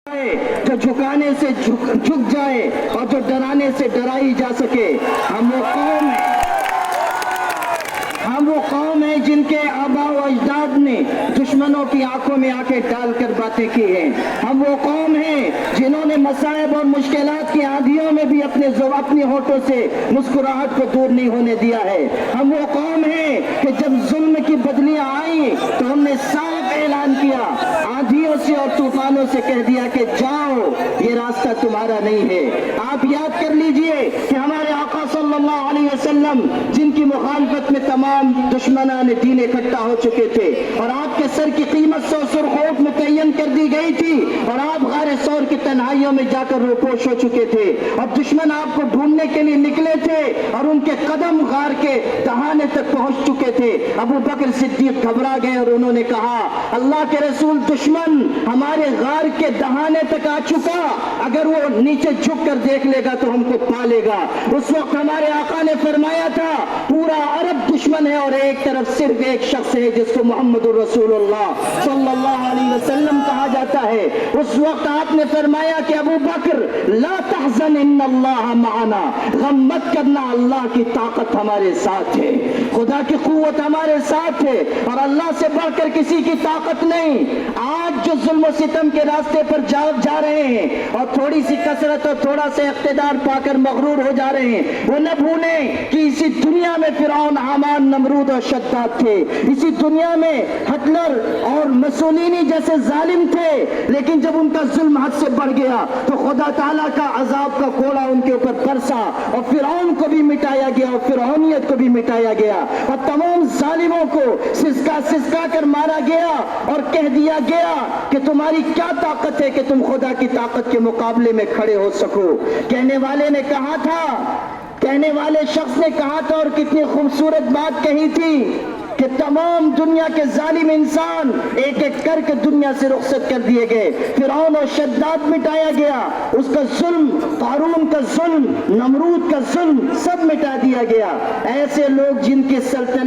جو جھکانے سے جھک جائے اور جو ڈرانے سے ڈرائی جا سکے. ہم وہ قوم ہیں جن کے آباء و اجداد نے دشمنوں کی آنکھوں میں آنکھیں ڈال کر باتیں کی ہیں. ہم وہ قوم ہیں جنہوں نے مصائب اور مشکلات کی آندھیوں میں بھی اپنی ہونٹوں سے مسکراہٹ کو دور نہیں ہونے دیا ہے. ہم وہ قوم ہیں کہ جب ظلم کی بدلیاں آئیں تو ہم نے صاف اعلان کیا, آندھیوں سے اور طوفانوں سے کہہ دیا کہ جاؤ, یہ راستہ تمہارا نہیں ہے. آپ یاد کر لیجئے کہ ہمارے آقا صلی اللہ علیہ وسلم جن کی مخالفت میں تمام دشمنان دین اکٹھا ہو چکے تھے اور آپ کے سر کی قیمت 100 سرخوٹ متعین کر دی گئی تھی اور آپ غار ثور کی تنہائیوں میں جا کر روپوش ہو چکے تھے اور دشمن آپ کو ڈھونڈنے کے لیے نکلے تھے اور ان کے قدم غار کے دہانے تک پہنچ چکے تھے. ابو بکر صدیق گھبرا گئے اور انہوں نے کہا, اللہ کے رسول, دشمن ہمارے غار کے دہانے تک آ چکا, اگر وہ نیچے جھک کر دیکھ لے گا تو ہم کو پا لے گا. اس وقت ہمارے آقا نے فرمایا تھا پورا عرب دشمن ہے اور ایک طرف صرف ایک شخص ہے جس کو محمد الرسول اللہ صلی اللہ علیہ وسلم کہا جاتا ہے. اس وقت آپ نے فرمایا کہ ابو بکر لا تحزن ان اللہ معنا, غم مت کرنا, اللہ کی طاقت ہمارے ساتھ ہے, خدا کی قوت ہمارے ساتھ ہے اور اللہ سے بڑھ کر کسی کی طاقت نہیں. آج جو ظلم و ستم کے راستے پر جا رہے ہیں اور تھوڑی سی کثرت اور تھوڑا سا اقتدار پا کر مغرور ہو جا رہے ہیں, وہ نہ بھولیں کہ اسی دنیا میں فرعون, حامان, نمرود اور شداد تھے, اسی دنیا میں ہٹلر اور مسولینی جیسے ظالم تھے, لیکن جب ان کا ظلم حد سے بڑھ گیا تو خدا تعالیٰ کا عذاب کا کوڑا ان کے اوپر برسا اور فرعون کو بھی مٹایا گیا اور فرعونیت کو بھی مٹایا گیا اور تمام ظالموں کو سسکا کر مارا گیا اور کہہ دیا گیا کہ تمہاری کیا طاقت ہے کہ تم خدا کی طاقت کے مقابلے میں کھڑے ہو سکو. کہنے والے نے کہا تھا, کہنے والے شخص نے کہا تھا اور کتنی خوبصورت بات کہی تھی کہ تمام دنیا کے ظالم انسان ایک ایک کر کے دنیا سے رخصت کر دیے گئے, فرعون اور شداد مٹایا گیا, اس کا ظلم, قارون کا ظلم, نمرود کا ظلم سب مٹا دیا گیا. ایسے لوگ جن کی سلطنت